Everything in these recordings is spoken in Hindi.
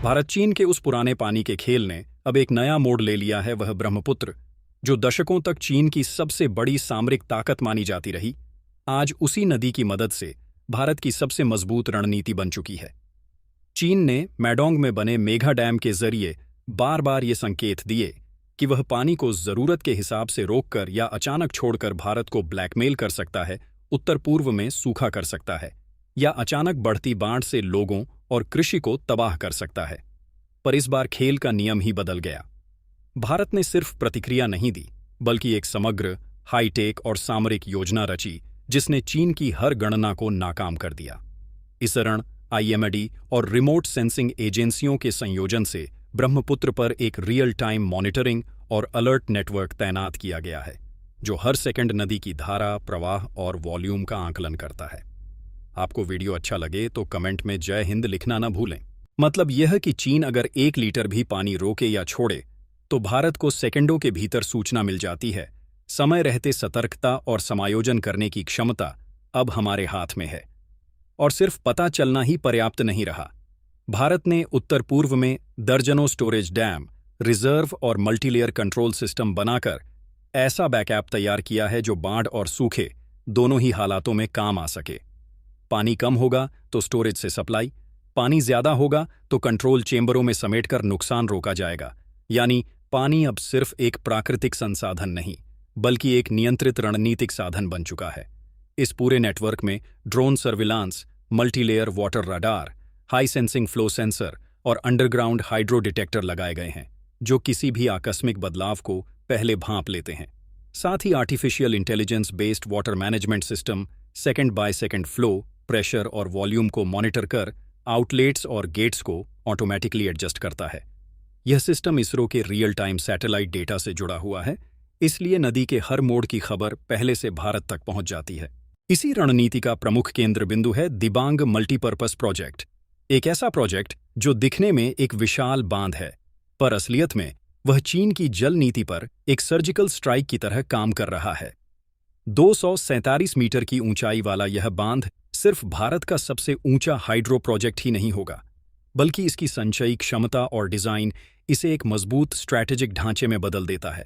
भारत चीन के उस पुराने पानी के खेल ने अब एक नया मोड़ ले लिया है, वह ब्रह्मपुत्र, जो दशकों तक चीन की सबसे बड़ी सामरिक ताकत मानी जाती रही, आज उसी नदी की मदद से भारत की सबसे मजबूत रणनीति बन चुकी है। चीन ने मैडोंग में बने मेगा डैम के जरिए बार बार ये संकेत दिए कि वह पानी को जरूरत के हिसाब से रोककर या अचानक छोड़कर भारत को ब्लैकमेल कर सकता है, उत्तर पूर्व में सूखा कर सकता है, या अचानक बढ़ती बाढ़ से लोगों और कृषि को तबाह कर सकता है। पर इस बार खेल का नियम ही बदल गया। भारत ने सिर्फ प्रतिक्रिया नहीं दी, बल्कि एक समग्र, हाईटेक और सामरिक योजना रची, जिसने चीन की हर गणना को नाकाम कर दिया। इस रण, IMD और रिमोट सेंसिंग एजेंसियों के संयोजन से ब्रह्मपुत्र पर एक रियल टाइम मॉनिटरिंग और अलर्ट नेटवर्क तैनात किया गया है, जो हर सेकंड नदी की धारा, प्रवाह और वॉल्यूम का आकलन करता है। आपको वीडियो अच्छा लगे तो कमेंट में जय हिंद लिखना ना भूलें। मतलब यह कि चीन अगर 1 लीटर भी पानी रोके या छोड़े तो भारत को सेकंडों के भीतर सूचना मिल जाती है। समय रहते सतर्कता और समायोजन करने की क्षमता अब हमारे हाथ में है। और सिर्फ पता चलना ही पर्याप्त नहीं रहा। भारत ने उत्तर पूर्व में दर्जनों स्टोरेज डैम, रिजर्व और मल्टीलेयर कंट्रोल सिस्टम बनाकर ऐसा बैकअप तैयार किया है जो बाढ़ और सूखे दोनों ही हालातों में काम आ सके। पानी कम होगा तो स्टोरेज से सप्लाई, पानी ज्यादा होगा तो कंट्रोल चेंबरों में समेटकर नुकसान रोका जाएगा। यानी पानी अब सिर्फ एक प्राकृतिक संसाधन नहीं, बल्कि एक नियंत्रित रणनीतिक साधन बन चुका है। इस पूरे नेटवर्क में drone surveillance, multilayer water radar, high sensing flow sensor और अंडरग्राउंड हाइड्रो डिटेक्टर लगाए गए हैं, जो किसी भी आकस्मिक बदलाव को पहले भांप लेते हैं। साथ ही artificial intelligence based water management system second by second flow, pressure और वॉल्यूम को मॉनिटर कर आउटलेट्स और गेट्स को ऑटोमेटिकली एडजस्ट करता है। यह सिस्टम इसरो के रियल टाइम सैटेलाइट डेटा से जुड़ा हुआ है, इसलिए नदी के हर मोड़ की खबर पहले से भारत तक पहुंच जाती है। इसी रणनीति का प्रमुख केंद्र बिंदु है दिबांग मल्टीपर्पस प्रोजेक्ट, एक ऐसा प्रोजेक्ट जो दिखने में एक विशाल बांध है, पर असलियत में वह चीन की जल नीति पर एक सर्जिकल स्ट्राइक की तरह काम कर रहा है। 247 मीटर की ऊंचाई वाला यह बांध सिर्फ भारत का सबसे ऊंचा हाइड्रो प्रोजेक्ट ही नहीं होगा, बल्कि इसकी संचयी क्षमता और डिजाइन इसे एक मजबूत स्ट्रैटेजिक ढांचे में बदल देता है।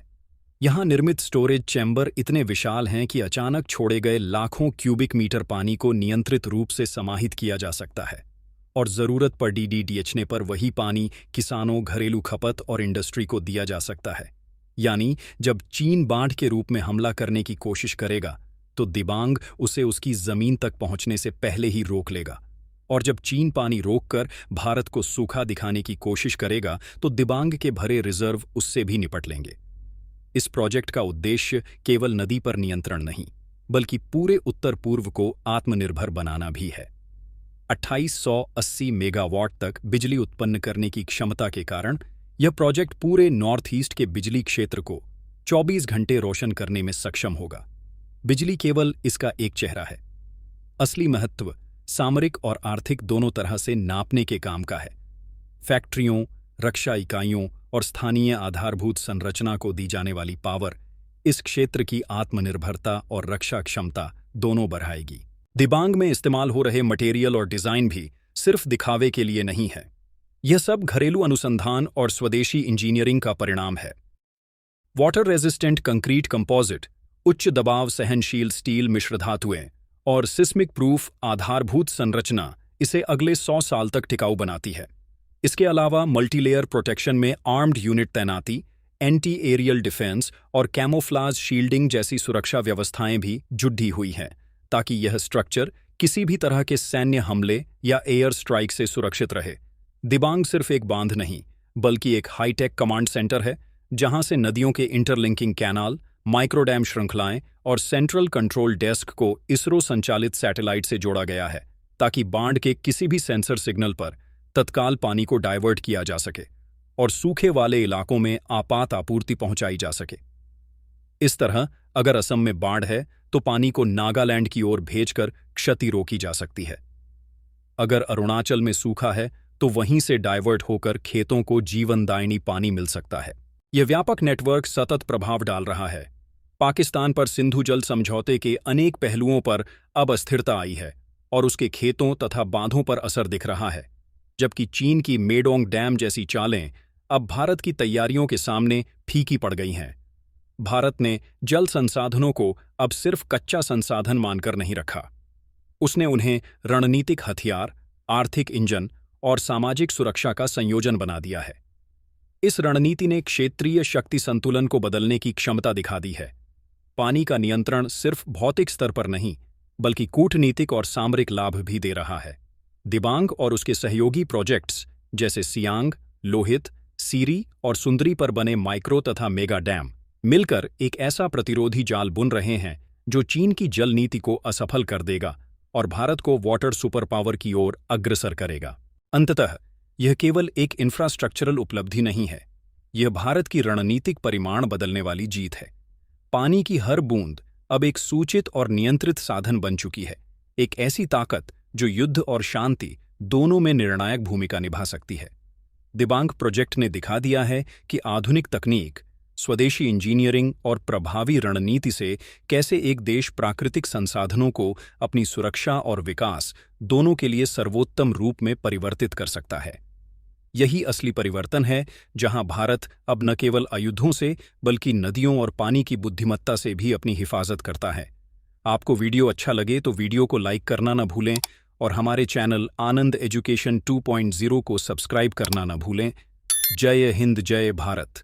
यहां निर्मित स्टोरेज चैम्बर इतने विशाल हैं कि अचानक छोड़े गए लाखों क्यूबिक मीटर पानी को नियंत्रित रूप से समाहित किया जा सकता है, और जरूरत पर DDDHने पर वही पानी किसानों, घरेलू खपत और इंडस्ट्री को दिया जा सकता है। यानी जब चीन बाढ़ के रूप में हमला करने की कोशिश करेगा तो दिबांग उसे उसकी जमीन तक पहुंचने से पहले ही रोक लेगा, और जब चीन पानी रोककर भारत को सूखा दिखाने की कोशिश करेगा तो दिबांग के भरे रिजर्व उससे भी निपट लेंगे। इस प्रोजेक्ट का उद्देश्य केवल नदी पर नियंत्रण नहीं, बल्कि पूरे उत्तर पूर्व को आत्मनिर्भर बनाना भी है। 2880 मेगावाट तक बिजली उत्पन्न करने की क्षमता के कारण यह प्रोजेक्ट पूरे नॉर्थ ईस्ट के बिजली क्षेत्र को 24 घंटे रोशन करने में सक्षम होगा। बिजली केवल इसका एक चेहरा है। असली महत्व सामरिक और आर्थिक दोनों तरह से नापने के काम का है। फैक्ट्रियों, रक्षा इकाइयों और स्थानीय आधारभूत संरचना को दी जाने वाली पावर इस क्षेत्र की आत्मनिर्भरता और रक्षा क्षमता दोनों बढ़ाएगी। दिबांग में इस्तेमाल हो रहे मटेरियल और डिजाइन भी सिर्फ दिखावे के लिए नहीं है। यह सब घरेलू अनुसंधान और स्वदेशी इंजीनियरिंग का परिणाम है। वाटर रेजिस्टेंट कंक्रीट कंपोजिट, उच्च दबाव सहनशील स्टील मिश्र धातुएं और सिस्मिक प्रूफ आधारभूत संरचना इसे अगले 100 साल तक टिकाऊ बनाती है। इसके अलावा मल्टीलेयर प्रोटेक्शन में आर्म्ड यूनिट तैनाती, एंटी एरियल डिफेंस और कैमोफ्लाज शील्डिंग जैसी सुरक्षा व्यवस्थाएं भी जुड़ी हुई हैं, ताकि यह स्ट्रक्चर किसी भी तरह के सैन्य हमले या एयर स्ट्राइक से सुरक्षित रहे। दिबांग सिर्फ एक बांध नहीं, बल्कि एक हाईटेक कमांड सेंटर है, जहां से नदियों के इंटरलिंकिंग कैनाल, माइक्रोडैम श्रृंखलाएं और सेंट्रल कंट्रोल डेस्क को इसरो संचालित सैटेलाइट से जोड़ा गया है, ताकि बाढ़ के किसी भी सेंसर सिग्नल पर तत्काल पानी को डाइवर्ट किया जा सके और सूखे वाले इलाकों में आपात आपूर्ति पहुंचाई जा सके। इस तरह अगर असम में बाढ़ है तो पानी को नागालैंड की ओर भेजकर क्षति रोकी जा सकती है। अगर अरुणाचल में सूखा है तो वहीं से डाइवर्ट होकर खेतों को जीवनदायिनी पानी मिल सकता है। यह व्यापक नेटवर्क सतत प्रभाव डाल रहा है। पाकिस्तान पर सिंधु जल समझौते के अनेक पहलुओं पर अब अस्थिरता आई है और उसके खेतों तथा बांधों पर असर दिख रहा है। जबकि चीन की मेडोंग डैम जैसी चालें अब भारत की तैयारियों के सामने फीकी पड़ गई हैं। भारत ने जल संसाधनों को अब सिर्फ कच्चा संसाधन मानकर नहीं रखा। उसने उन्हें रणनीतिक हथियार, आर्थिक इंजन और सामाजिक सुरक्षा का संयोजन बना दिया है। इस रणनीति ने क्षेत्रीय शक्ति संतुलन को बदलने की क्षमता दिखा दी है। पानी का नियंत्रण सिर्फ भौतिक स्तर पर नहीं, बल्कि कूटनीतिक और सामरिक लाभ भी दे रहा है। दिबांग और उसके सहयोगी प्रोजेक्ट्स जैसे सियांग, लोहित, सीरी और सुंदरी पर बने माइक्रो तथा मेगा डैम मिलकर एक ऐसा प्रतिरोधी जाल बुन रहे हैं जो चीन की जल नीति को असफल कर देगा और भारत को वाटर सुपर पावर की ओर अग्रसर करेगा। अंततः यह केवल एक इंफ्रास्ट्रक्चरल उपलब्धि नहीं है, यह भारत की रणनीतिक परिमाण बदलने वाली जीत है। पानी की हर बूंद अब एक सूचित और नियंत्रित साधन बन चुकी है, एक ऐसी ताकत जो युद्ध और शांति दोनों में निर्णायक भूमिका निभा सकती है। दिबांग प्रोजेक्ट ने दिखा दिया है कि आधुनिक तकनीक, स्वदेशी इंजीनियरिंग और प्रभावी रणनीति से कैसे एक देश प्राकृतिक संसाधनों को अपनी सुरक्षा और विकास दोनों के लिए सर्वोत्तम रूप में परिवर्तित कर सकता है। यही असली परिवर्तन है, जहां भारत अब न केवल आयुधों से बल्कि नदियों और पानी की बुद्धिमत्ता से भी अपनी हिफाजत करता है। आपको वीडियो अच्छा लगे तो वीडियो को लाइक करना न भूलें और हमारे चैनल आनंद एजुकेशन 2.0 को सब्सक्राइब करना न भूलें। जय हिंद, जय भारत।